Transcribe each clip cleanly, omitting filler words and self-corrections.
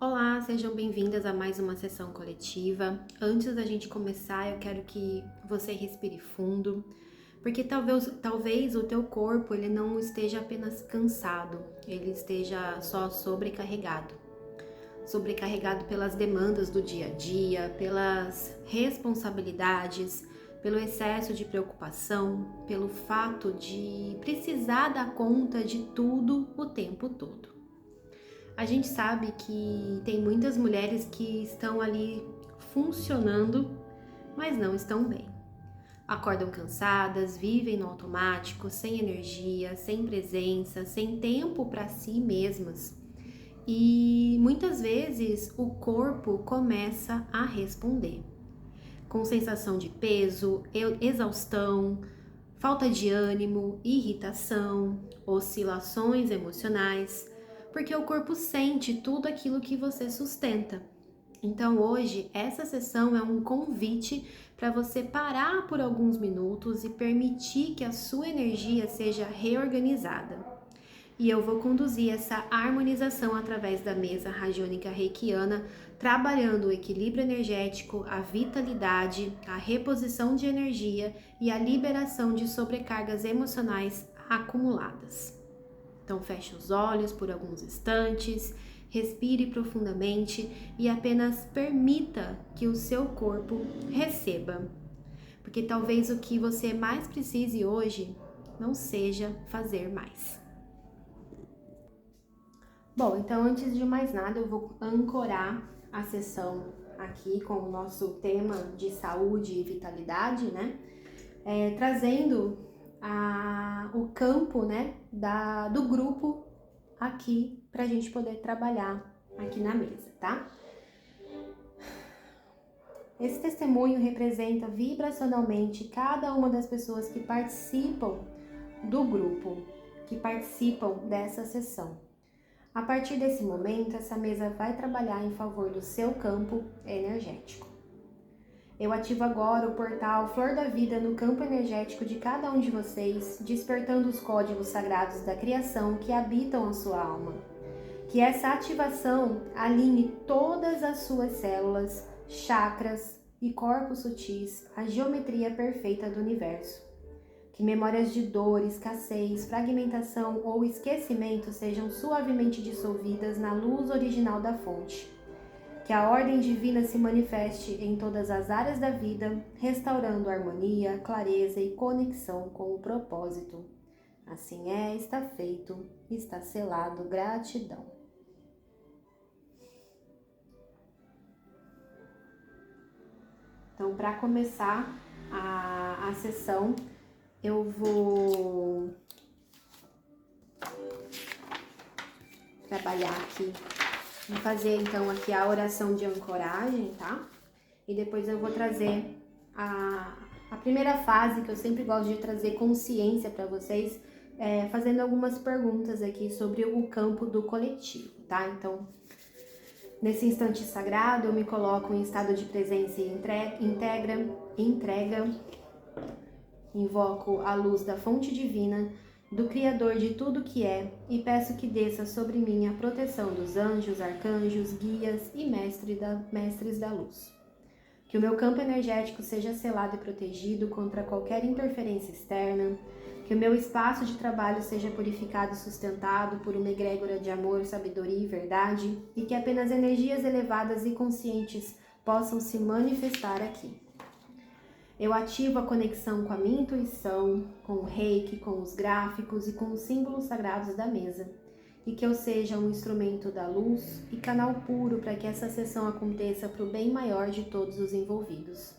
Olá, sejam bem-vindas a mais uma sessão coletiva. Antes da gente começar, eu quero que você respire fundo, porque talvez o teu corpo ele não esteja apenas cansado, ele esteja só sobrecarregado. Sobrecarregado pelas demandas do dia a dia, pelas responsabilidades, pelo excesso de preocupação, pelo fato de precisar dar conta de tudo o tempo todo. A gente sabe que tem muitas mulheres que estão ali funcionando, mas não estão bem. Acordam cansadas, vivem no automático, sem energia, sem presença, sem tempo para si mesmas. E muitas vezes o corpo começa a responder, com sensação de peso, exaustão, falta de ânimo, irritação, oscilações emocionais, porque o corpo sente tudo aquilo que você sustenta. Então hoje essa sessão é um convite para você parar por alguns minutos e permitir que a sua energia seja reorganizada. E eu vou conduzir essa harmonização através da mesa radiônica reikiana, trabalhando o equilíbrio energético, a vitalidade, a reposição de energia e a liberação de sobrecargas emocionais acumuladas. Então feche os olhos por alguns instantes, respire profundamente e apenas permita que o seu corpo receba. Porque talvez o que você mais precise hoje não seja fazer mais. Bom, então antes de mais nada eu vou ancorar a sessão aqui com o nosso tema de saúde e vitalidade, né? Trazendo o campo, né, do grupo aqui pra gente poder trabalhar aqui na mesa, tá? Esse testemunho representa vibracionalmente cada uma das pessoas que participam do grupo, que participam dessa sessão. A partir desse momento, essa mesa vai trabalhar em favor do seu campo energético. Eu ativo agora o portal Flor da Vida no campo energético de cada um de vocês, despertando os códigos sagrados da criação que habitam a sua alma. Que essa ativação alinhe todas as suas células, chakras e corpos sutis à geometria perfeita do universo. Que memórias de dor, escassez, fragmentação ou esquecimento sejam suavemente dissolvidas na luz original da fonte. Que a ordem divina se manifeste em todas as áreas da vida, restaurando harmonia, clareza e conexão com o propósito. Assim é, está feito, está selado, gratidão. Então, para começar a sessão, eu vou trabalhar aqui, vou fazer então aqui a oração de ancoragem, tá? E depois eu vou trazer a primeira fase, que eu sempre gosto de trazer consciência para vocês, fazendo algumas perguntas aqui sobre o campo do coletivo, tá? Então, nesse instante sagrado, eu me coloco em estado de presença e entrega. Invoco a luz da fonte divina, do Criador de tudo que é, e peço que desça sobre mim a proteção dos anjos, arcanjos, guias e mestres da luz. Que o meu campo energético seja selado e protegido contra qualquer interferência externa, que o meu espaço de trabalho seja purificado e sustentado por uma egrégora de amor, sabedoria e verdade, e que apenas energias elevadas e conscientes possam se manifestar aqui. Eu ativo a conexão com a minha intuição, com o reiki, com os gráficos e com os símbolos sagrados da mesa. E que eu seja um instrumento da luz e canal puro para que essa sessão aconteça para o bem maior de todos os envolvidos.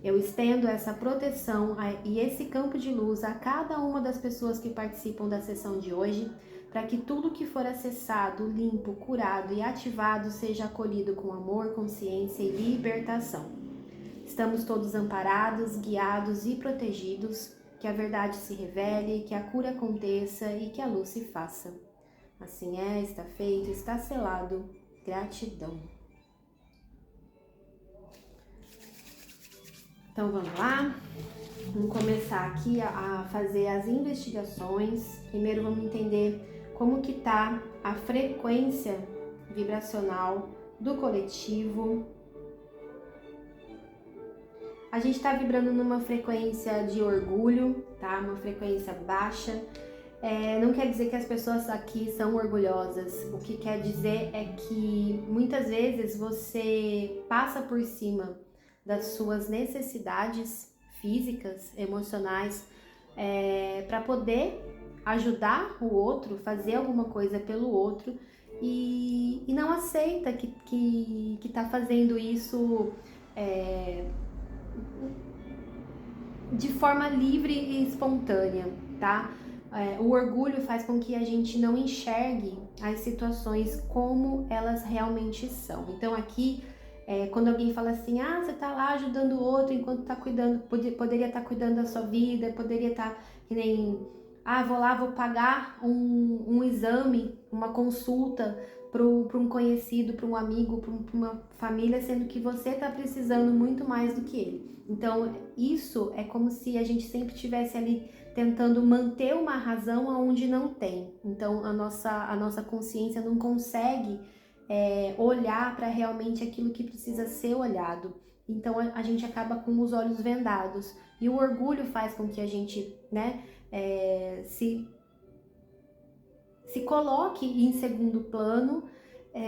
Eu estendo essa proteção e esse campo de luz a cada uma das pessoas que participam da sessão de hoje, para que tudo que for acessado, limpo, curado e ativado seja acolhido com amor, consciência e libertação. Estamos todos amparados, guiados e protegidos, que a verdade se revele, que a cura aconteça e que a luz se faça. Assim é, está feito, está selado. Gratidão. Então vamos lá? Vamos começar aqui a fazer as investigações. Primeiro vamos entender como que está a frequência vibracional do coletivo. A gente está vibrando numa frequência de orgulho, tá? Uma frequência baixa. Não quer dizer que as pessoas aqui são orgulhosas. O que quer dizer é que muitas vezes você passa por cima das suas necessidades físicas, emocionais, para poder ajudar o outro, fazer alguma coisa pelo outro e não aceita que tá fazendo isso de forma livre e espontânea, tá? O orgulho faz com que a gente não enxergue as situações como elas realmente são. Então aqui, quando alguém fala assim, você tá lá ajudando o outro enquanto tá cuidando, poderia estar cuidando da sua vida, poderia estar que nem, vou lá, vou pagar um exame, uma consulta para um conhecido, para um amigo, para uma família, sendo que você tá precisando muito mais do que ele. Então isso é como se a gente sempre estivesse ali tentando manter uma razão onde não tem. Então a nossa consciência não consegue olhar para realmente aquilo que precisa ser olhado. Então a gente acaba com os olhos vendados. E o orgulho faz com que a gente, se coloque em segundo plano,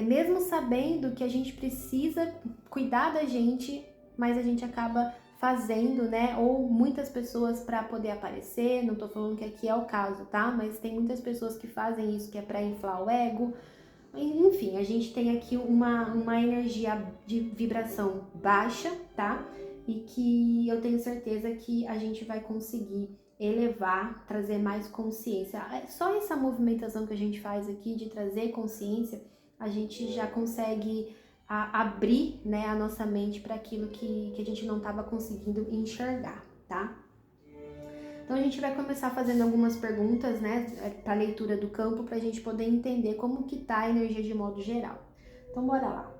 mesmo sabendo que a gente precisa cuidar da gente, mas a gente acaba fazendo, ou muitas pessoas para poder aparecer. Não tô falando que aqui é o caso, tá? Mas tem muitas pessoas que fazem isso, que é para inflar o ego. Enfim, a gente tem aqui uma energia de vibração baixa, tá? E que eu tenho certeza que a gente vai conseguir elevar, trazer mais consciência. Só essa movimentação que a gente faz aqui de trazer consciência, a gente já consegue abrir, a nossa mente para aquilo que a gente não estava conseguindo enxergar, tá? Então a gente vai começar fazendo algumas perguntas, para leitura do campo, para a gente poder entender como que tá a energia de modo geral. Então bora lá.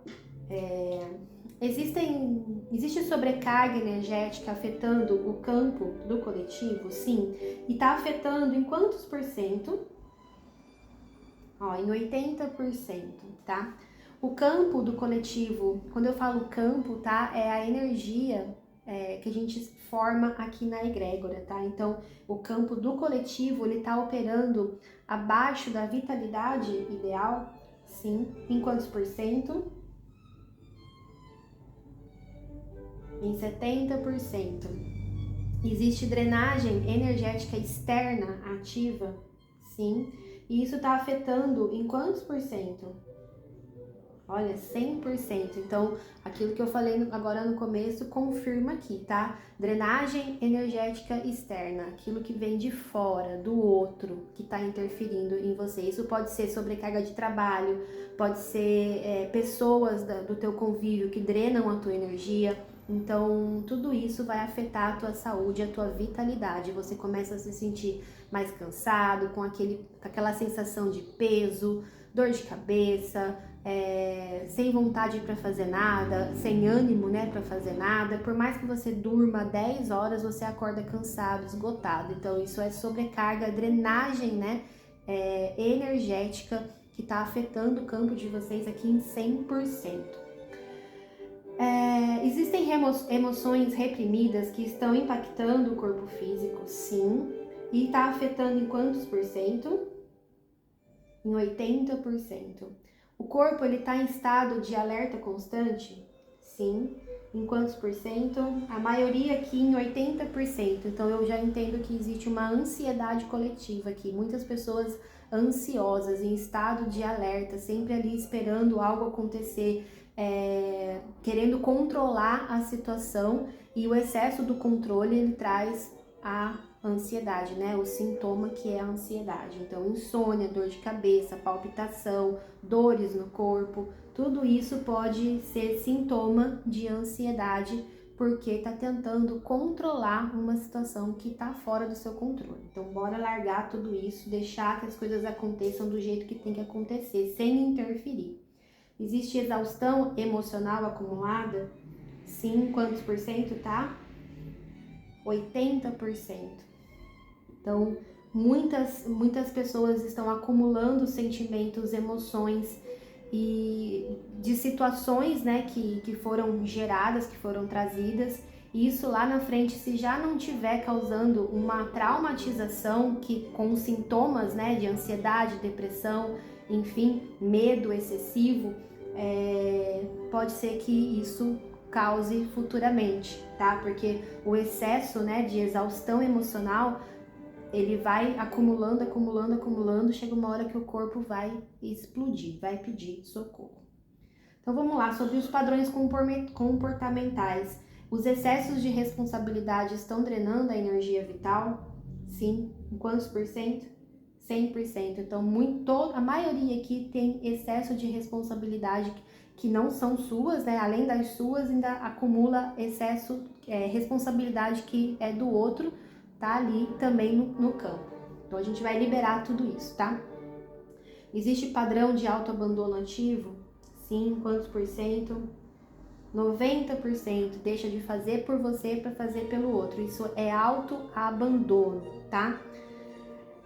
Existe sobrecarga energética afetando o campo do coletivo? Sim. E tá afetando em quantos por cento? Em 80%, tá? O campo do coletivo, quando eu falo campo, tá? É a energia que a gente forma aqui na egrégora, tá? Então, o campo do coletivo, ele tá operando abaixo da vitalidade ideal? Sim. Em quantos por cento? Em 70%. Existe drenagem energética externa ativa? Sim. E isso está afetando em quantos por cento? Olha, 100%. Então, aquilo que eu falei agora no começo confirma aqui, tá? Drenagem energética externa, aquilo que vem de fora, do outro, que está interferindo em você. Isso pode ser sobrecarga de trabalho, pode ser pessoas do teu convívio que drenam a tua energia. Então, tudo isso vai afetar a tua saúde, a tua vitalidade. Você começa a se sentir mais cansado, com aquela sensação de peso, dor de cabeça, sem vontade para fazer nada, sem ânimo, para fazer nada. Por mais que você durma 10 horas, você acorda cansado, esgotado. Então, isso é sobrecarga, drenagem, energética que está afetando o campo de vocês aqui em 100%. Existem emoções reprimidas que estão impactando o corpo físico? Sim. E está afetando em quantos por cento? Em 80%. O corpo está em estado de alerta constante? Sim. Em quantos por cento? A maioria aqui em 80%. Então eu já entendo que existe uma ansiedade coletiva aqui. Muitas pessoas ansiosas, em estado de alerta, sempre ali esperando algo acontecer, querendo controlar a situação, e o excesso do controle ele traz a ansiedade, o sintoma que é a ansiedade. Então, insônia, dor de cabeça, palpitação, dores no corpo, tudo isso pode ser sintoma de ansiedade, porque tá tentando controlar uma situação que tá fora do seu controle. Então, bora largar tudo isso, deixar que as coisas aconteçam do jeito que tem que acontecer, sem interferir. Existe exaustão emocional acumulada? Sim, quantos por cento, tá? 80%. Então, muitas pessoas estão acumulando sentimentos, emoções e de situações, né, que foram geradas, que foram trazidas. E isso lá na frente, se já não tiver causando uma traumatização que com sintomas, né, de ansiedade, depressão, enfim, medo excessivo, pode ser que isso cause futuramente, tá? Porque o excesso, né, de exaustão emocional, ele vai acumulando, acumulando, acumulando, chega uma hora que o corpo vai explodir, vai pedir socorro. Então vamos lá, sobre os padrões comportamentais. Os excessos de responsabilidade estão drenando a energia vital? Sim. Em quantos por cento? 100%. Então, a maioria aqui tem excesso de responsabilidade que não são suas, né? Além das suas, ainda acumula excesso, responsabilidade que é do outro, tá ali também no campo. Então, a gente vai liberar tudo isso, tá? Existe padrão de autoabandono ativo? Sim. Quantos por cento? 90% deixa de fazer por você para fazer pelo outro. Isso é autoabandono, tá?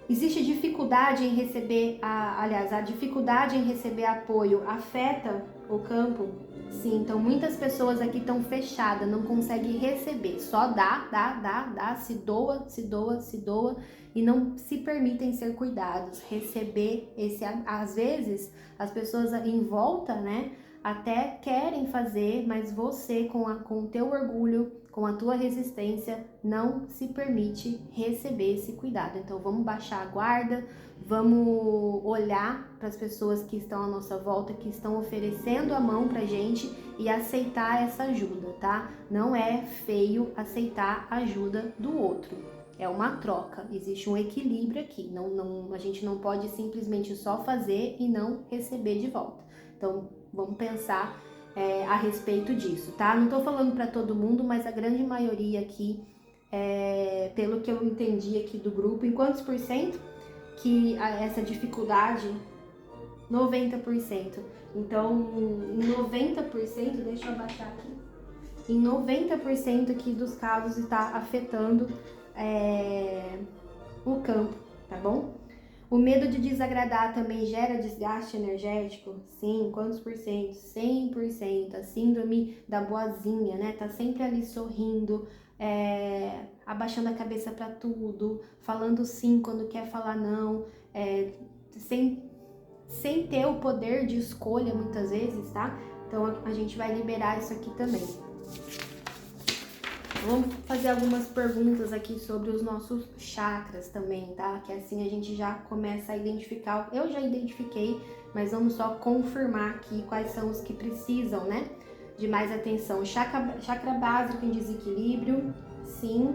Existe dificuldade em receber, a dificuldade em receber apoio afeta o campo? Sim, então muitas pessoas aqui estão fechadas, não conseguem receber, só dá, se doa, se doa, se doa e não se permitem ser cuidados, receber às vezes as pessoas em volta, né, até querem fazer, mas você com o teu orgulho, com a tua resistência, não se permite receber esse cuidado. Então vamos baixar a guarda, vamos olhar para as pessoas que estão à nossa volta, que estão oferecendo a mão pra gente e aceitar essa ajuda, tá? Não é feio aceitar a ajuda do outro. É uma troca, existe um equilíbrio aqui. A gente não pode simplesmente só fazer e não receber de volta. Então vamos pensar a respeito disso, tá? Não tô falando para todo mundo, mas a grande maioria aqui, pelo que eu entendi aqui do grupo, em quantos por cento que essa dificuldade? 90%. Então, em 90%, deixa eu abaixar aqui, em 90% aqui dos casos está afetando o campo, tá bom? O medo de desagradar também gera desgaste energético? Sim, quantos por cento? 100%. A síndrome da boazinha, né? Tá sempre ali sorrindo, abaixando a cabeça para tudo, falando sim quando quer falar não, sem ter o poder de escolha muitas vezes, tá? Então a gente vai liberar isso aqui também. Vamos fazer algumas perguntas aqui sobre os nossos chakras também, tá? Que assim a gente já começa a identificar. Eu já identifiquei, mas vamos só confirmar aqui quais são os que precisam, né? De mais atenção. Chakra básico em desequilíbrio, sim.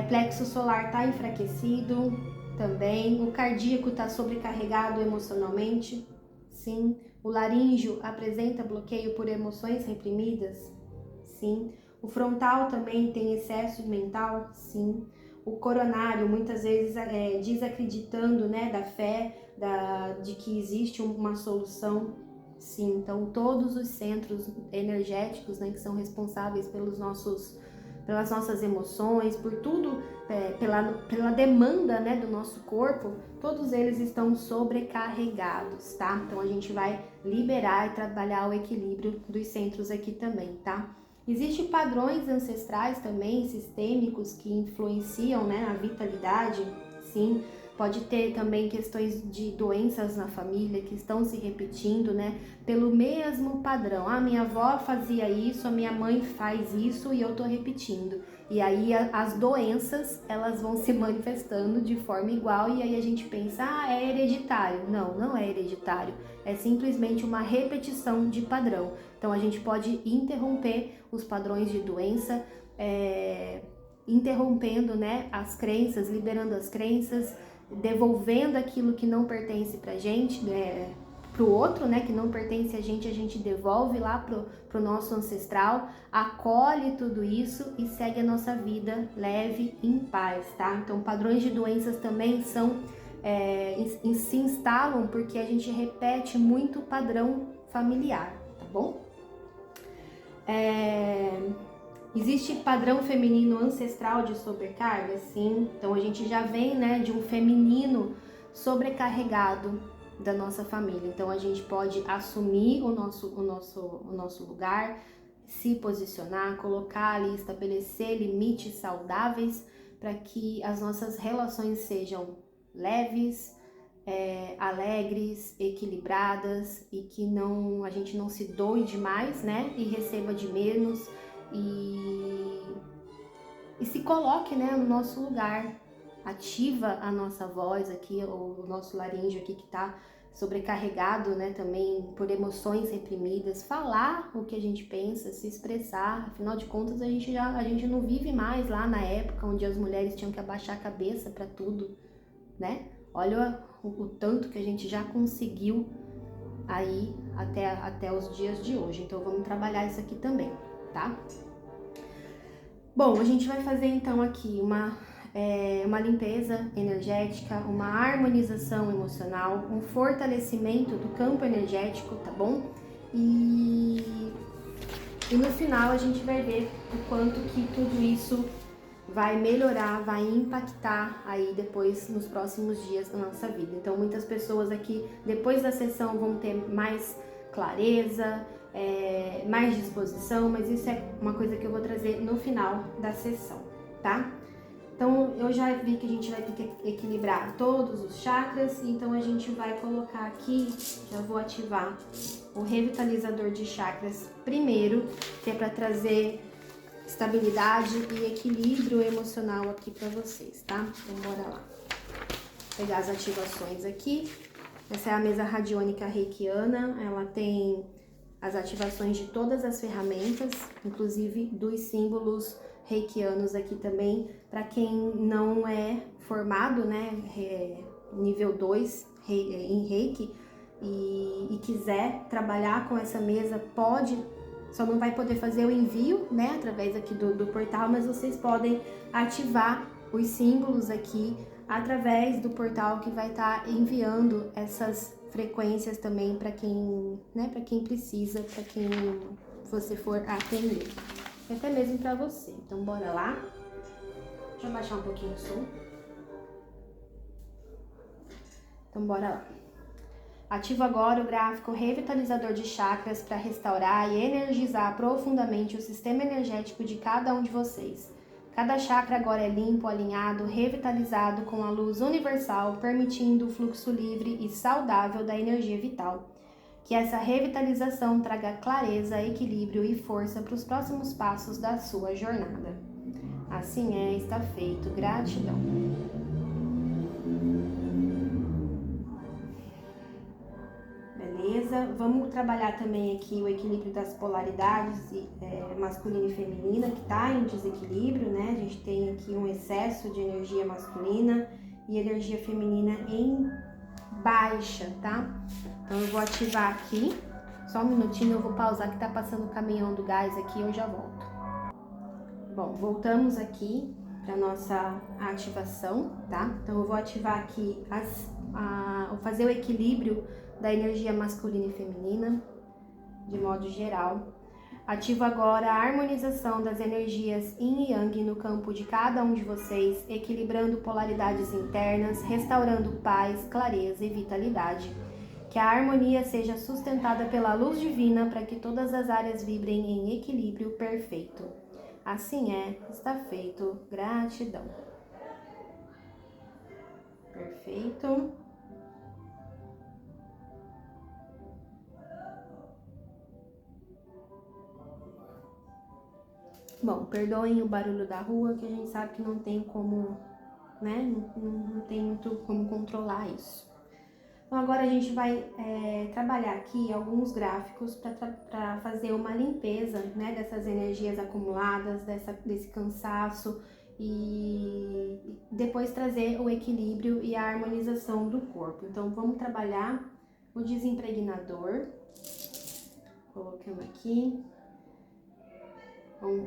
Plexo solar tá enfraquecido também. O cardíaco tá sobrecarregado emocionalmente, sim. O laríngeo apresenta bloqueio por emoções reprimidas, sim. O frontal também tem excesso mental, sim. O coronário, muitas vezes desacreditando, né, da fé, de que existe uma solução, sim. Então, todos os centros energéticos, né, que são responsáveis pelas nossas emoções, por tudo, pela demanda, né, do nosso corpo, todos eles estão sobrecarregados, tá? Então, a gente vai liberar e trabalhar o equilíbrio dos centros aqui também, tá? Existem padrões ancestrais também, sistêmicos, que influenciam, né, a vitalidade, sim. Pode ter também questões de doenças na família que estão se repetindo, né, pelo mesmo padrão. Minha avó fazia isso, a minha mãe faz isso e eu tô repetindo. E aí as doenças, elas vão se manifestando de forma igual e aí a gente pensa, é hereditário. Não, não é hereditário. É simplesmente uma repetição de padrão. Então a gente pode interromper os padrões de doença, interrompendo, né, as crenças, liberando as crenças, devolvendo aquilo que não pertence pra gente, pro outro, né, que não pertence a gente devolve lá pro nosso ancestral, acolhe tudo isso e segue a nossa vida leve, em paz, tá? Então padrões de doenças também se instalam porque a gente repete muito o padrão familiar, tá bom? Existe padrão feminino ancestral de sobrecarga? Sim. Então a gente já vem, né, de um feminino sobrecarregado, da nossa família. Então a gente pode assumir o nosso lugar, se posicionar, colocar ali, estabelecer limites saudáveis para que as nossas relações sejam leves, alegres, equilibradas e que a gente não se doe demais, né? E receba de menos e se coloque, né, no nosso lugar. Ativa a nossa voz aqui, o nosso laríngeo aqui que tá sobrecarregado, né, também por emoções reprimidas, falar o que a gente pensa, se expressar. Afinal de contas, a gente não vive mais lá na época onde as mulheres tinham que abaixar a cabeça para tudo, né? Olha o tanto que a gente já conseguiu aí até os dias de hoje. Então vamos trabalhar isso aqui também, tá? Bom, a gente vai fazer então aqui uma limpeza energética, uma harmonização emocional, um fortalecimento do campo energético, tá bom? E no final a gente vai ver o quanto que tudo isso vai melhorar, vai impactar aí depois nos próximos dias da nossa vida. Então muitas pessoas aqui depois da sessão vão ter mais clareza, mais disposição, mas isso é uma coisa que eu vou trazer no final da sessão, tá? Então eu já vi que a gente vai ter que equilibrar todos os chakras, então a gente vai colocar aqui, já vou ativar o revitalizador de chakras primeiro, que é para trazer estabilidade e equilíbrio emocional aqui para vocês, tá? Então bora lá. Vou pegar as ativações aqui. Essa é a mesa radiônica reikiana, ela tem as ativações de todas as ferramentas, inclusive dos símbolos reikianos aqui também, para quem não é formado, né, nível 2 em reiki e quiser trabalhar com essa mesa, pode, só não vai poder fazer o envio, né, através aqui do portal, mas vocês podem ativar os símbolos aqui através do portal que vai estar enviando essas frequências também para quem, né, para quem precisa, para quem você for atender, e até mesmo para você. Então bora lá. Deixa eu baixar um pouquinho o som. Então bora lá. Ativo agora o gráfico revitalizador de chakras para restaurar e energizar profundamente o sistema energético de cada um de vocês. Cada chakra agora é limpo, alinhado, revitalizado com a luz universal, permitindo o fluxo livre e saudável da energia vital. Que essa revitalização traga clareza, equilíbrio e força para os próximos passos da sua jornada. Assim é, está feito. Gratidão. Beleza? Vamos trabalhar também aqui o equilíbrio das polaridades masculina e feminina, que está em desequilíbrio, né? A gente tem aqui um excesso de energia masculina e energia feminina em baixa, tá? Então eu vou ativar aqui, só um minutinho, eu vou pausar que tá passando o caminhão do gás aqui, eu já volto. Bom, voltamos aqui para nossa ativação, tá? Então eu vou ativar aqui vou fazer o equilíbrio da energia masculina e feminina, de modo geral. Ativo agora a harmonização das energias Yin e Yang no campo de cada um de vocês, equilibrando polaridades internas, restaurando paz, clareza e vitalidade. Que a harmonia seja sustentada pela luz divina para que todas as áreas vibrem em equilíbrio perfeito. Assim é, está feito. Gratidão. Perfeito. Bom, perdoem o barulho da rua, que a gente sabe que não tem como, né? Não tem muito como controlar isso. Então agora a gente vai trabalhar aqui alguns gráficos para fazer uma limpeza, né, dessas energias acumuladas, desse cansaço e depois trazer o equilíbrio e a harmonização do corpo. Então vamos trabalhar o desimpregnador, colocando aqui.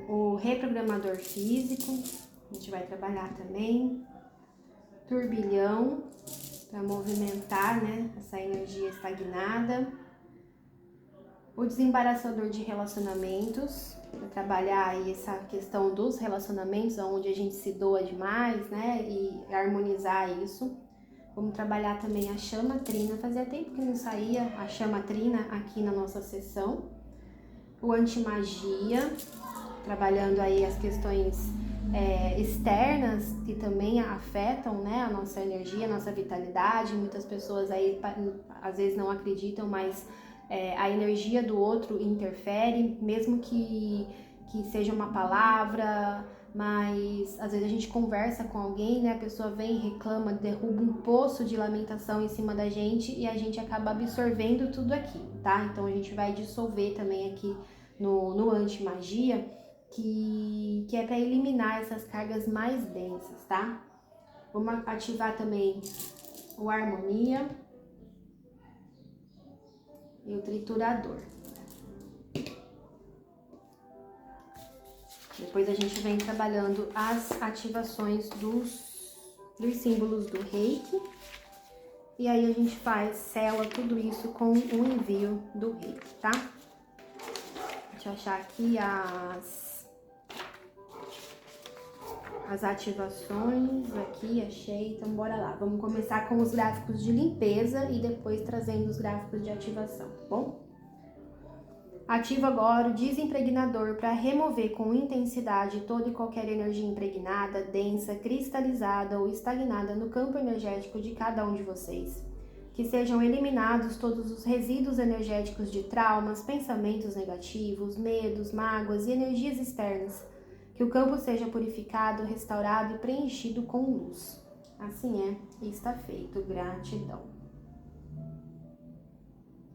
O reprogramador físico, a gente vai trabalhar também. Turbilhão, para movimentar, né, essa energia estagnada. O desembaraçador de relacionamentos, para trabalhar aí essa questão dos relacionamentos, onde a gente se doa demais, né, e harmonizar isso. Vamos trabalhar também a chama trina. Fazia tempo que não saía a chama trina aqui na nossa sessão. O anti-magia, trabalhando aí as questões externas que também afetam, né, a nossa energia, a nossa vitalidade. Muitas pessoas aí às vezes não acreditam, mas a energia do outro interfere, mesmo que seja uma palavra, mas às vezes a gente conversa com alguém, né, a pessoa vem, reclama, derruba um poço de lamentação em cima da gente e a gente acaba absorvendo tudo aquilo, tá? Então a gente vai dissolver também aqui no anti-magia, que é para eliminar essas cargas mais densas, tá? Vamos ativar também o harmonia e o triturador. Depois a gente vem trabalhando as ativações dos símbolos do Reiki. E aí a gente sela tudo isso com o envio do Reiki, tá? Deixa eu achar aqui as ativações aqui, achei, então bora lá. Vamos começar com os gráficos de limpeza e depois trazendo os gráficos de ativação, tá bom? Ativo agora o desimpregnador para remover com intensidade toda e qualquer energia impregnada, densa, cristalizada ou estagnada no campo energético de cada um de vocês. Que sejam eliminados todos os resíduos energéticos de traumas, pensamentos negativos, medos, mágoas e energias externas. Que o campo seja purificado, restaurado e preenchido com luz. Assim é, e está feito. Gratidão.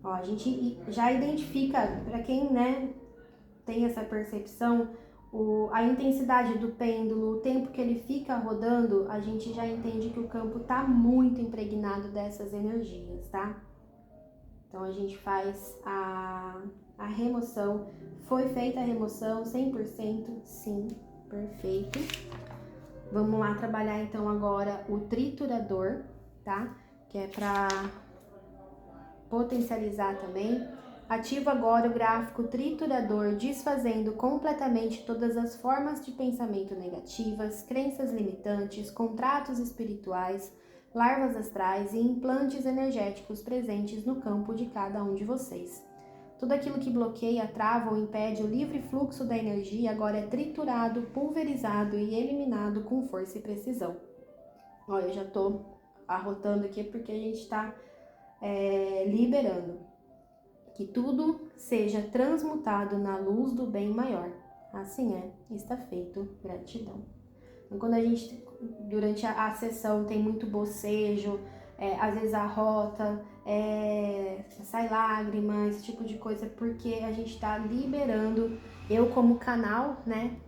Ó, a gente já identifica, para quem, né, tem essa percepção, a intensidade do pêndulo, o tempo que ele fica rodando, a gente já entende que o campo tá muito impregnado dessas energias, tá? Então a gente faz a remoção. Foi feita a remoção 100%? Sim, perfeito. Vamos lá trabalhar então agora o triturador, tá? Que é para potencializar também. Ativo agora o gráfico triturador, desfazendo completamente todas as formas de pensamento negativas, crenças limitantes, contratos espirituais, larvas astrais e implantes energéticos presentes no campo de cada um de vocês. Tudo aquilo que bloqueia, trava ou impede o livre fluxo da energia agora é triturado, pulverizado e eliminado com força e precisão. Olha, eu já tô arrotando aqui porque a gente está liberando. Que tudo seja transmutado na luz do bem maior. Assim é, está feito. Gratidão. Então, quando a gente, durante a sessão, tem muito bocejo, às vezes arrota, sai lágrima, esse tipo de coisa, porque a gente está liberando. Eu, como canal, né,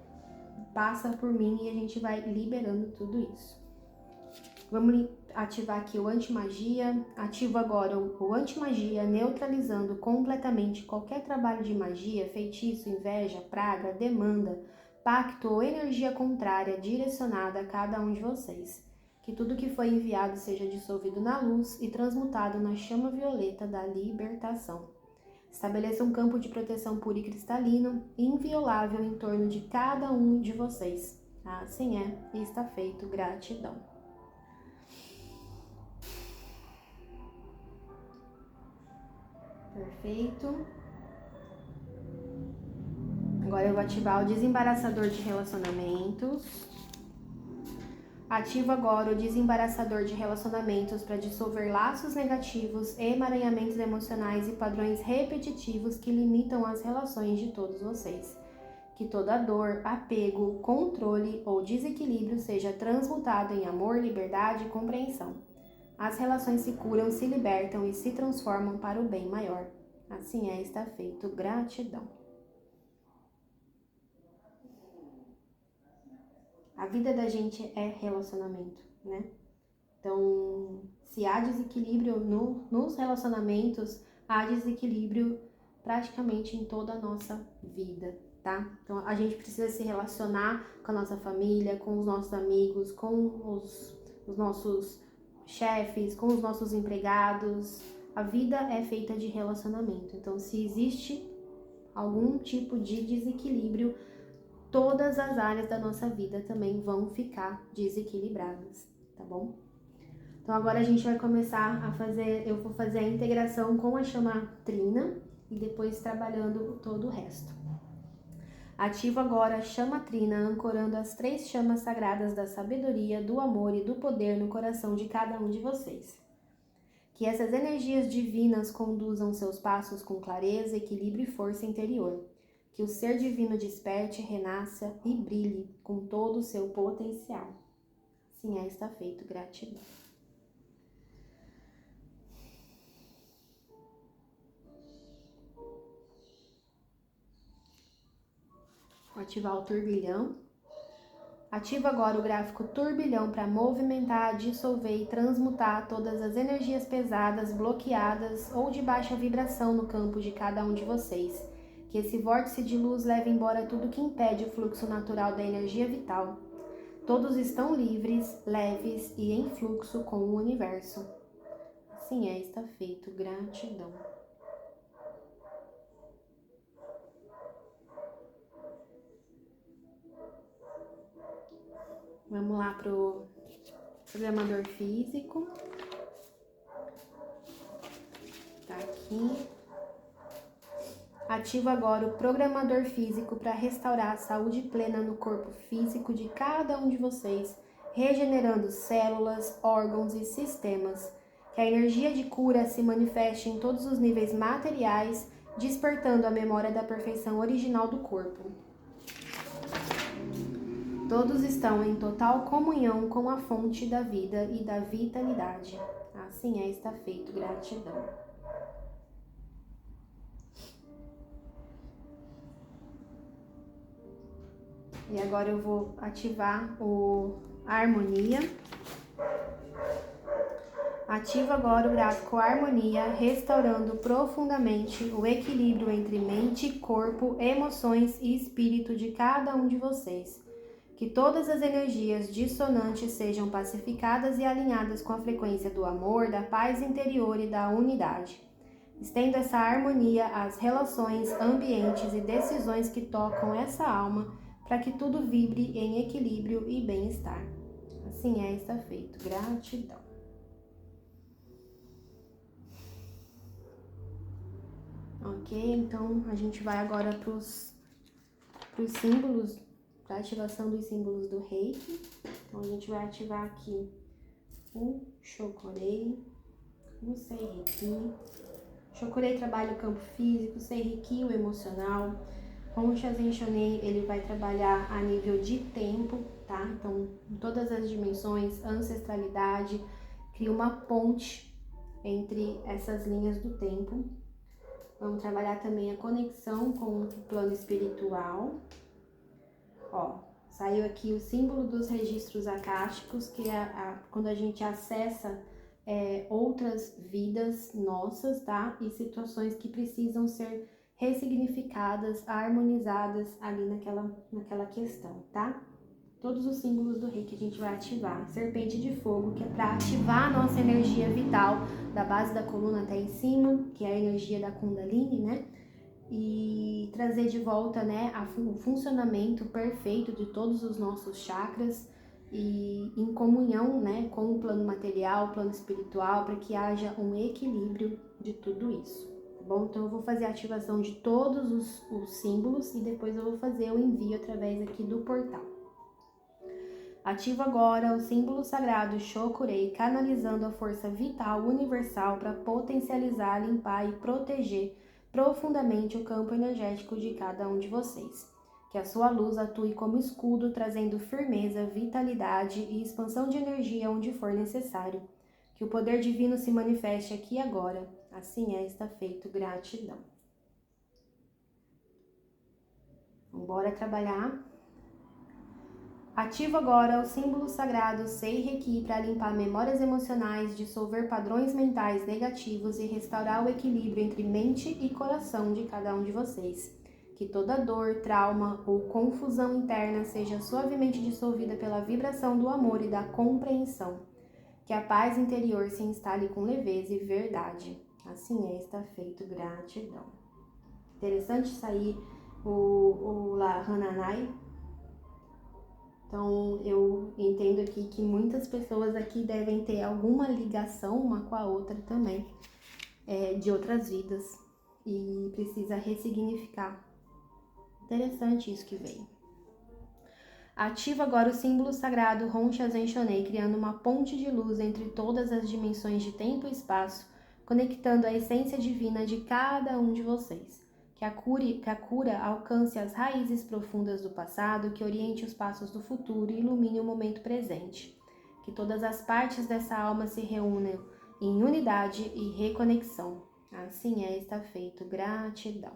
passa por mim e a gente vai liberando tudo isso. Vamos ativar aqui o anti-magia. Ativo agora o anti-magia, neutralizando completamente qualquer trabalho de magia, feitiço, inveja, praga, demanda, pacto ou energia contrária direcionada a cada um de vocês. Que tudo que foi enviado seja dissolvido na luz e transmutado na chama violeta da libertação. Estabeleça um campo de proteção puro e cristalino, inviolável em torno de cada um de vocês. Assim é, e está feito. Gratidão. Perfeito. Agora eu vou ativar o desembaraçador de relacionamentos. Ativo agora o desembaraçador de relacionamentos para dissolver laços negativos, emaranhamentos emocionais e padrões repetitivos que limitam as relações de todos vocês. Que toda dor, apego, controle ou desequilíbrio seja transmutado em amor, liberdade e compreensão. As relações se curam, se libertam e se transformam para o bem maior. Assim é, está feito. Gratidão. A vida da gente é relacionamento, né? Então, se há desequilíbrio nos relacionamentos, há desequilíbrio praticamente em toda a nossa vida, tá? Então, a gente precisa se relacionar com a nossa família, com os nossos amigos, com os nossos chefes, com os nossos empregados. A vida é feita de relacionamento. Então, se existe algum tipo de desequilíbrio, todas as áreas da nossa vida também vão ficar desequilibradas, tá bom? Então agora a gente vai começar a fazer, eu vou fazer a integração com a chama trina e depois trabalhando todo o resto. Ativo agora a chama trina, ancorando as 3 chamas sagradas da sabedoria, do amor e do poder no coração de cada um de vocês. Que essas energias divinas conduzam seus passos com clareza, equilíbrio e força interior. Que o ser divino desperte, renasça e brilhe com todo o seu potencial. Assim é, está feito. Gratidão. Vou ativar o turbilhão. Ativa agora o gráfico turbilhão para movimentar, dissolver e transmutar todas as energias pesadas, bloqueadas ou de baixa vibração no campo de cada um de vocês. Que esse vórtice de luz leve embora tudo que impede o fluxo natural da energia vital. Todos estão livres, leves e em fluxo com o universo. Assim é, está feito. Gratidão. Vamos lá pro programador físico. Tá aqui. Ativa agora o programador físico para restaurar a saúde plena no corpo físico de cada um de vocês, regenerando células, órgãos e sistemas. Que a energia de cura se manifeste em todos os níveis materiais, despertando a memória da perfeição original do corpo. Todos estão em total comunhão com a fonte da vida e da vitalidade. Assim é, está feito. Gratidão. E agora eu vou ativar a harmonia. Ativa agora o gráfico harmonia, restaurando profundamente o equilíbrio entre mente, corpo, emoções e espírito de cada um de vocês. Que todas as energias dissonantes sejam pacificadas e alinhadas com a frequência do amor, da paz interior e da unidade. Estendo essa harmonia às relações, ambientes e decisões que tocam essa alma, para que tudo vibre em equilíbrio e bem-estar. Assim é, está feito. Gratidão. Ok, então a gente vai agora para os símbolos, para ativação dos símbolos do Reiki. Então a gente vai ativar aqui o Chokurei, o Seireki. Chokurei trabalha o campo físico, Seireki o emocional. Com o Shazen Shonen, ele vai trabalhar a nível de tempo, tá? Então, em todas as dimensões, ancestralidade, cria uma ponte entre essas linhas do tempo. Vamos trabalhar também a conexão com o plano espiritual. Ó, saiu aqui o símbolo dos registros akáshicos, que é quando a gente acessa outras vidas nossas, tá? E situações que precisam ser ressignificadas, harmonizadas ali naquela questão, tá? Todos os símbolos do Reiki a gente vai ativar. Serpente de fogo, que é para ativar a nossa energia vital, da base da coluna até em cima, que é a energia da Kundalini, né? E trazer de volta, né, o funcionamento perfeito de todos os nossos chakras e em comunhão, né, com o plano material, o plano espiritual, para que haja um equilíbrio de tudo isso. Bom, então eu vou fazer a ativação de todos os símbolos e depois eu vou fazer o envio através aqui do portal. Ativo agora o símbolo sagrado Chokurei, canalizando a força vital universal para potencializar, limpar e proteger profundamente o campo energético de cada um de vocês. Que a sua luz atue como escudo, trazendo firmeza, vitalidade e expansão de energia onde for necessário. Que o poder divino se manifeste aqui e agora. Assim é, está feito. Gratidão. Bora trabalhar. Ativo agora o símbolo sagrado Seireki para limpar memórias emocionais, dissolver padrões mentais negativos e restaurar o equilíbrio entre mente e coração de cada um de vocês. Que toda dor, trauma ou confusão interna seja suavemente dissolvida pela vibração do amor e da compreensão. Que a paz interior se instale com leveza e verdade. Assim é, está feito. Gratidão. Interessante sair o Lahananai. Então, eu entendo aqui que muitas pessoas aqui devem ter alguma ligação uma com a outra também, de outras vidas, e precisa ressignificar. Interessante isso que veio. Ativa agora o símbolo sagrado Hon Shazen Shonei, criando uma ponte de luz entre todas as dimensões de tempo e espaço, conectando a essência divina de cada um de vocês. Que a cura alcance as raízes profundas do passado, que oriente os passos do futuro e ilumine o momento presente. Que todas as partes dessa alma se reúnam em unidade e reconexão. Assim está feito. Gratidão.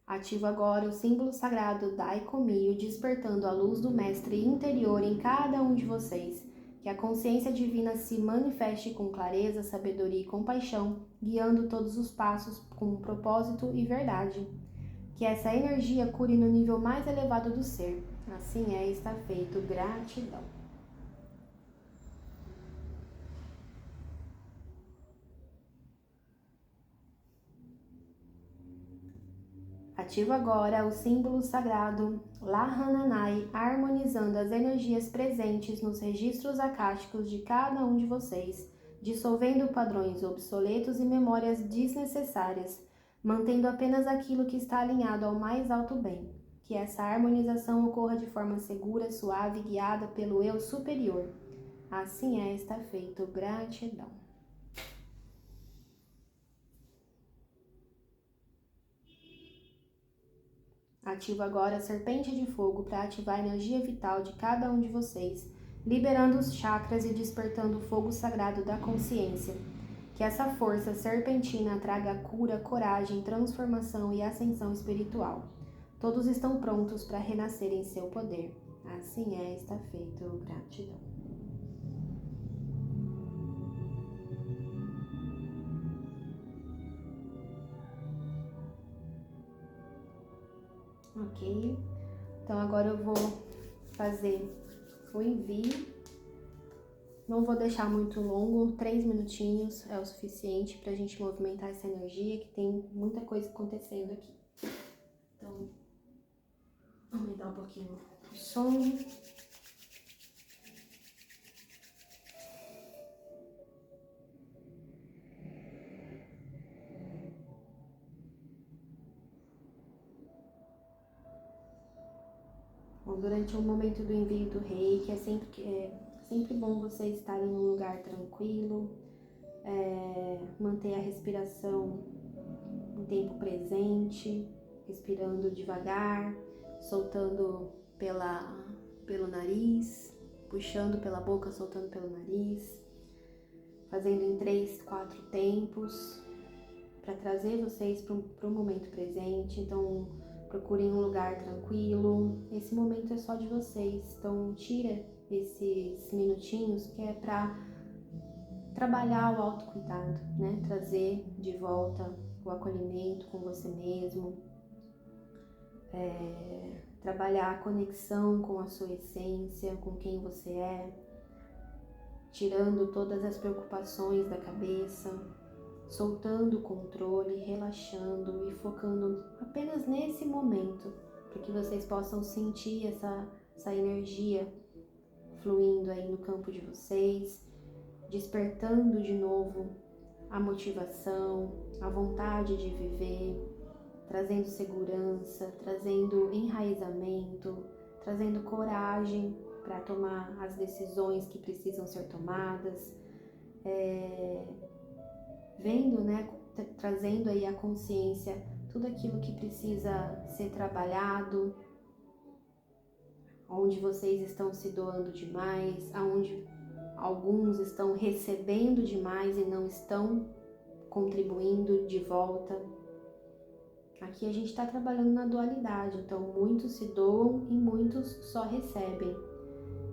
Ativo agora o símbolo sagrado Daikomiyo, despertando a luz do Mestre interior em cada um de vocês. Que a consciência divina se manifeste com clareza, sabedoria e compaixão, guiando todos os passos com propósito e verdade. Que essa energia cure no nível mais elevado do ser. Assim está feito. Gratidão. Ativo agora o símbolo sagrado Lahananai, harmonizando as energias presentes nos registros acásticos de cada um de vocês, dissolvendo padrões obsoletos e memórias desnecessárias, mantendo apenas aquilo que está alinhado ao mais alto bem. Que essa harmonização ocorra de forma segura, suave, guiada pelo eu superior. Assim está feito. Gratidão. Ativo agora a serpente de fogo para ativar a energia vital de cada um de vocês, liberando os chakras e despertando o fogo sagrado da consciência. Que essa força serpentina traga cura, coragem, transformação e ascensão espiritual. Todos estão prontos para renascer em seu poder. Assim está feito. Gratidão. Ok, então agora eu vou fazer o envio. Não vou deixar muito longo, 3 minutinhos é o suficiente para a gente movimentar essa energia, que tem muita coisa acontecendo aqui. Então, vou aumentar um pouquinho o som. Bom, durante o momento do envio do reiki, é sempre bom vocês estarem em um lugar tranquilo, manter a respiração em tempo presente, respirando devagar, soltando pelo nariz, puxando pela boca, soltando pelo nariz, fazendo em 3, 4 tempos, para trazer vocês para o momento presente. Então, procurem um lugar tranquilo. Esse momento é só de vocês, então tira esses minutinhos que é para trabalhar o autocuidado, né? Trazer de volta o acolhimento com você mesmo, trabalhar a conexão com a sua essência, com quem você é, tirando todas as preocupações da cabeça, soltando o controle, relaxando e focando apenas nesse momento, para que vocês possam sentir essa energia fluindo aí no campo de vocês, despertando de novo a motivação, a vontade de viver, trazendo segurança, trazendo enraizamento, trazendo coragem para tomar as decisões que precisam ser tomadas, vendo, né, trazendo aí a consciência tudo aquilo que precisa ser trabalhado, onde vocês estão se doando demais, aonde alguns estão recebendo demais e não estão contribuindo de volta. Aqui a gente está trabalhando na dualidade, então muitos se doam e muitos só recebem.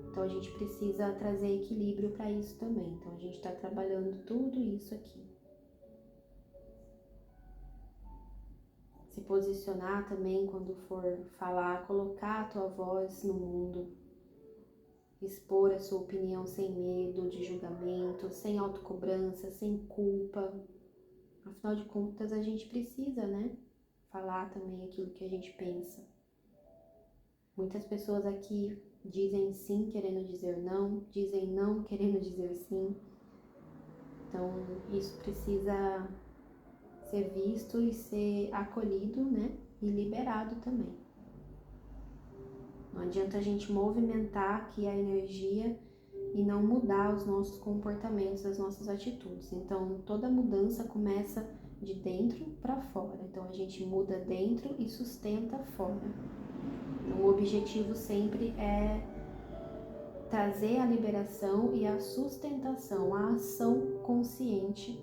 Então a gente precisa trazer equilíbrio para isso também. Então a gente está trabalhando tudo isso aqui. Se posicionar também quando for falar, colocar a tua voz no mundo, expor a sua opinião sem medo de julgamento, sem autocobrança, sem culpa. Afinal de contas, a gente precisa, né? Falar também aquilo que a gente pensa. Muitas pessoas aqui dizem sim querendo dizer não, dizem não querendo dizer sim. Então, isso precisa ser visto e ser acolhido, né? E liberado também. Não adianta a gente movimentar aqui a energia e não mudar os nossos comportamentos, as nossas atitudes. Então, toda mudança começa de dentro para fora. Então, a gente muda dentro e sustenta fora. Então, o objetivo sempre é trazer a liberação e a sustentação, a ação consciente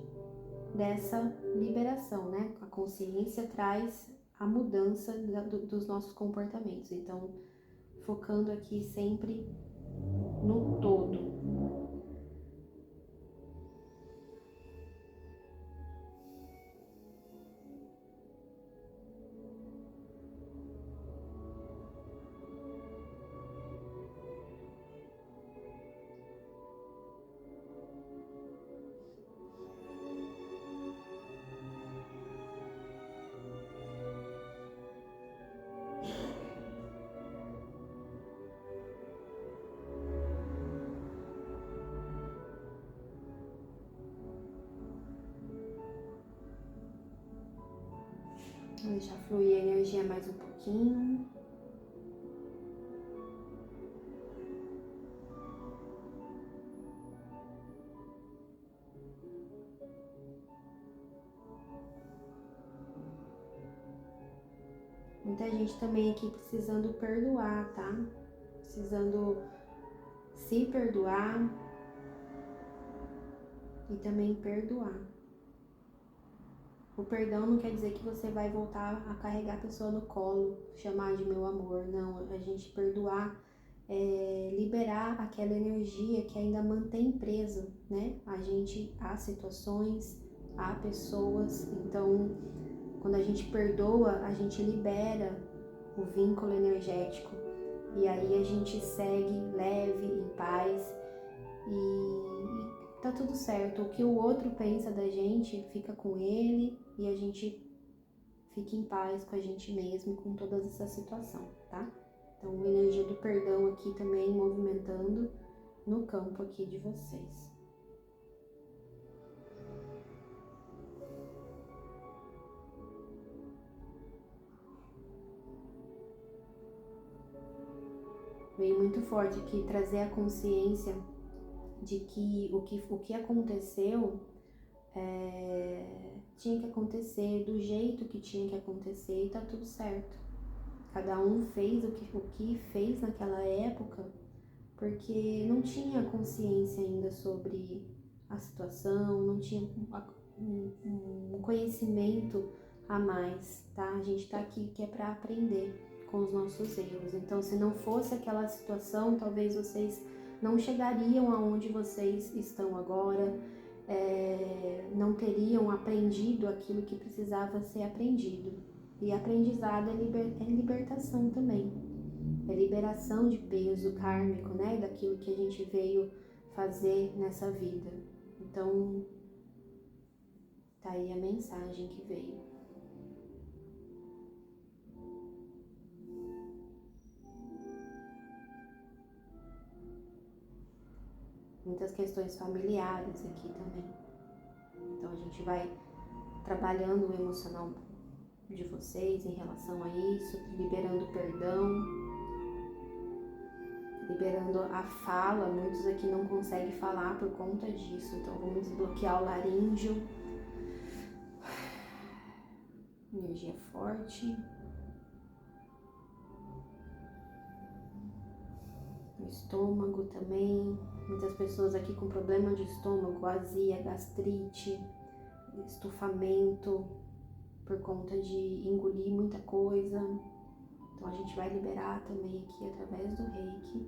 dessa liberação, né? A consciência traz a mudança dos nossos comportamentos. Então, focando aqui sempre no todo. Vou deixar fluir a energia mais um pouquinho. Muita gente também aqui precisando perdoar, tá? Precisando se perdoar e também perdoar. O perdão não quer dizer que você vai voltar a carregar a pessoa no colo, chamar de meu amor. Não, a gente perdoar é liberar aquela energia que ainda mantém preso, né? A gente, há situações, há pessoas. Então, quando a gente perdoa, a gente libera o vínculo energético. E aí a gente segue leve, em paz e tá tudo certo. O que o outro pensa da gente fica com ele e a gente fica em paz com a gente mesmo e com toda essa situação, tá? Então, a energia do perdão aqui também movimentando no campo aqui de vocês. Veio muito forte aqui trazer a consciência de que o que aconteceu tinha que acontecer do jeito que tinha que acontecer e tá tudo certo. Cada um fez o que fez naquela época porque não tinha consciência ainda sobre a situação, não tinha um conhecimento a mais, tá? A gente tá aqui que é para aprender com os nossos erros. Então, se não fosse aquela situação, talvez vocês não chegariam aonde vocês estão agora, não teriam aprendido aquilo que precisava ser aprendido. E aprendizado é libertação também. É liberação de peso kármico, né? Daquilo que a gente veio fazer nessa vida. Então, tá aí a mensagem que veio. Muitas questões familiares aqui também. Então, a gente vai trabalhando o emocional de vocês em relação a isso, liberando perdão, liberando a fala. Muitos aqui não conseguem falar por conta disso, então vamos desbloquear o laríngeo. Energia forte. O estômago também. Muitas pessoas aqui com problema de estômago, azia, gastrite, estufamento por conta de engolir muita coisa. Então a gente vai liberar também aqui através do Reiki.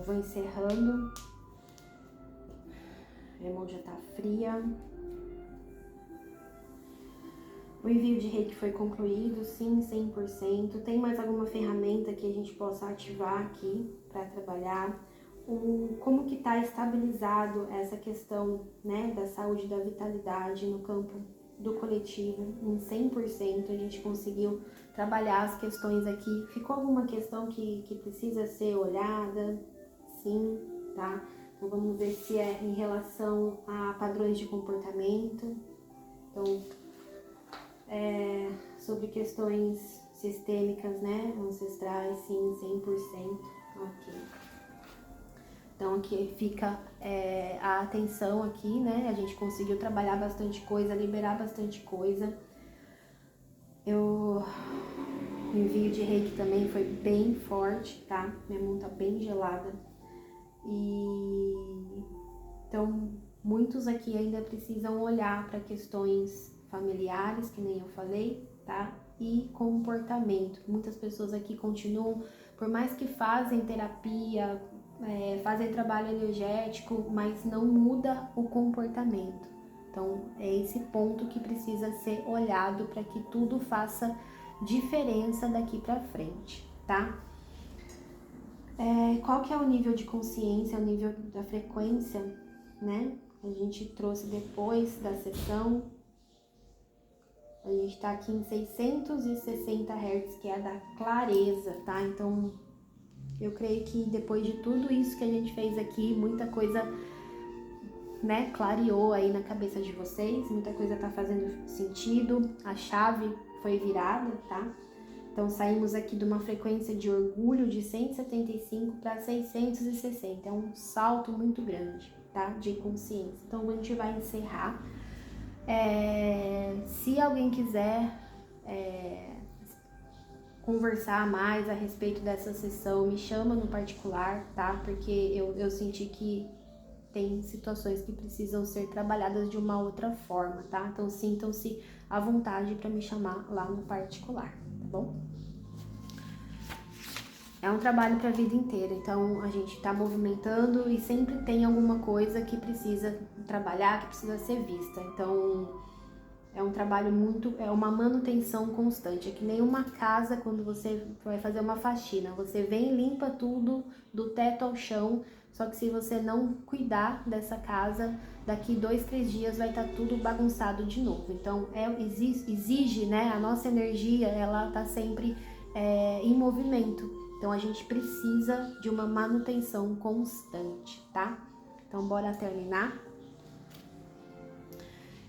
vou encerrando. A mão já tá fria. O envio de reiki foi concluído, sim, 100%. Tem mais alguma ferramenta que a gente possa ativar aqui para trabalhar? Como que está estabilizado essa questão, né, da saúde e da vitalidade no campo do coletivo em 100%? A gente conseguiu trabalhar as questões aqui. Ficou alguma questão que precisa ser olhada? Sim, tá? Então vamos ver se é em relação a padrões de comportamento. Então, sobre questões sistêmicas, né, ancestrais, sim, 100%. Ok. Então aqui fica a atenção aqui, né? A gente conseguiu trabalhar bastante coisa, liberar bastante coisa. O envio de reiki também foi bem forte, tá? Minha mão tá bem gelada. Então, muitos aqui ainda precisam olhar para questões familiares, que nem eu falei, tá? E comportamento. Muitas pessoas aqui continuam, por mais que fazem terapia, fazem trabalho energético, mas não muda o comportamento. Então, é esse ponto que precisa ser olhado para que tudo faça diferença daqui para frente, tá? Qual que é o nível de consciência, o nível da frequência, né? A gente trouxe depois da sessão. A gente tá aqui em 660 Hz, que é a da clareza, tá? Então, eu creio que depois de tudo isso que a gente fez aqui, muita coisa, né, clareou aí na cabeça de vocês, muita coisa tá fazendo sentido, a chave foi virada, tá? Então, saímos aqui de uma frequência de orgulho de 175 para 660, é um salto muito grande, tá? De consciência. Então, a gente vai encerrar. Se alguém quiser conversar mais a respeito dessa sessão, me chama no particular, tá? Porque eu senti que tem situações que precisam ser trabalhadas de uma outra forma, tá? Então sintam-se à vontade para me chamar lá no particular, tá bom? É um trabalho para a vida inteira, então a gente está movimentando e sempre tem alguma coisa que precisa trabalhar, que precisa ser vista. Então é um trabalho é uma manutenção constante. É que nem uma casa quando você vai fazer uma faxina. Você vem e limpa tudo do teto ao chão, só que se você não cuidar dessa casa, daqui 2, 3 dias vai estar tudo bagunçado de novo. Então exige, né? A nossa energia, ela tá sempre em movimento. Então a gente precisa de uma manutenção constante, tá? Então bora terminar.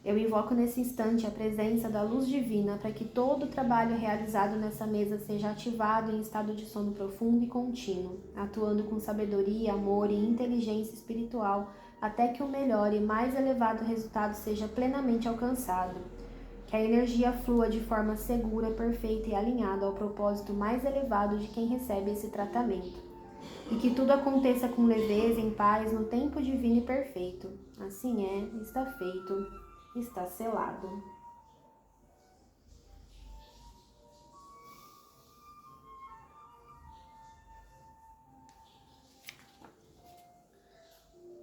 Eu invoco nesse instante a presença da luz divina para que todo o trabalho realizado nessa mesa seja ativado em estado de sono profundo e contínuo, atuando com sabedoria, amor e inteligência espiritual até que o melhor e mais elevado resultado seja plenamente alcançado. Que a energia flua de forma segura, perfeita e alinhada ao propósito mais elevado de quem recebe esse tratamento. E que tudo aconteça com leveza, em paz, no tempo divino e perfeito. Assim é, está feito. Está selado.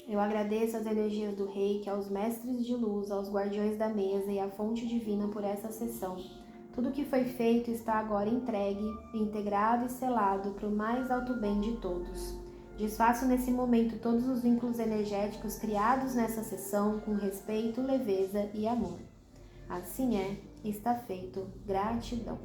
Eu agradeço as energias do Reiki, aos mestres de luz, aos guardiões da mesa e à fonte divina por essa sessão. Tudo que foi feito está agora entregue, integrado e selado para o mais alto bem de todos. Desfaço nesse momento todos os vínculos energéticos criados nessa sessão com respeito, leveza e amor. Assim é, está feito. Gratidão.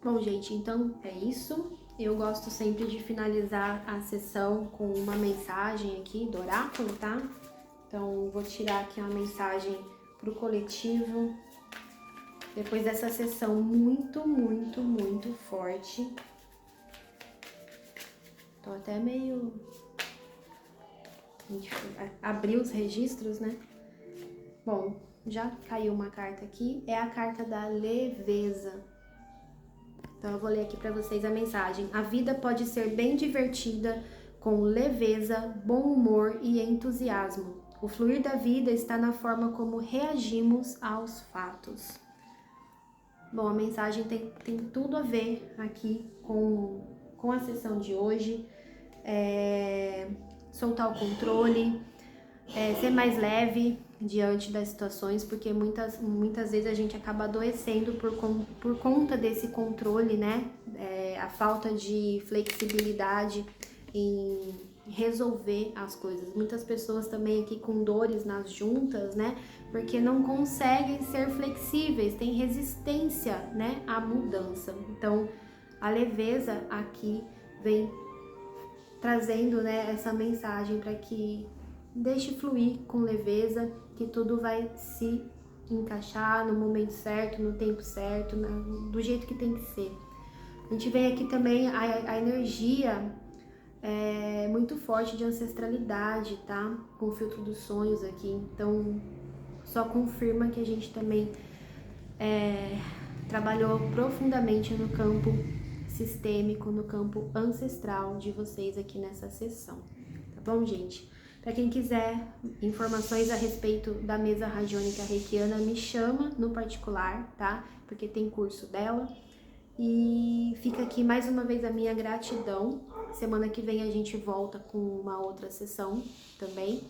Bom, gente, então é isso. Eu gosto sempre de finalizar a sessão com uma mensagem aqui do oráculo, tá? Então, vou tirar aqui uma mensagem pro coletivo. Depois dessa sessão muito, muito, muito forte. Tô até meio... abrir os registros, né? Bom, já caiu uma carta aqui. É a carta da leveza. Então eu vou ler aqui para vocês a mensagem. A vida pode ser bem divertida com leveza, bom humor e entusiasmo. O fluir da vida está na forma como reagimos aos fatos. Bom, a mensagem tem tudo a ver aqui com a sessão de hoje. Soltar o controle, ser mais leve diante das situações, porque muitas vezes a gente acaba adoecendo por conta desse controle, né? A falta de flexibilidade em resolver as coisas. Muitas pessoas também aqui com dores nas juntas, né? Porque não conseguem ser flexíveis, têm resistência, né, à mudança. Então, a leveza aqui vem trazendo, né, essa mensagem para que deixe fluir com leveza, que tudo vai se encaixar no momento certo, no tempo certo, do jeito que tem que ser. A gente vê aqui também a energia muito forte de ancestralidade, tá? Com o filtro dos sonhos aqui. Então, só confirma que a gente também trabalhou profundamente no campo sistêmico, no campo ancestral de vocês aqui nessa sessão. Tá bom, gente? Para quem quiser informações a respeito da mesa radiônica reikiana, me chama no particular, tá? Porque tem curso dela. E fica aqui mais uma vez a minha gratidão. Semana que vem a gente volta com uma outra sessão também.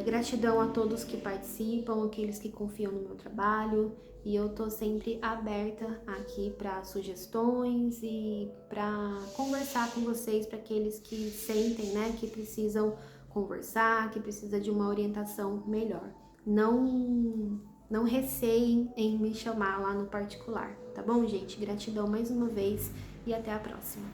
Gratidão a todos que participam, aqueles que confiam no meu trabalho. E eu tô sempre aberta aqui para sugestões e para conversar com vocês, para aqueles que sentem, né, que precisam conversar, que precisa de uma orientação melhor. Não receiem em me chamar lá no particular, tá bom, gente? Gratidão mais uma vez e até a próxima.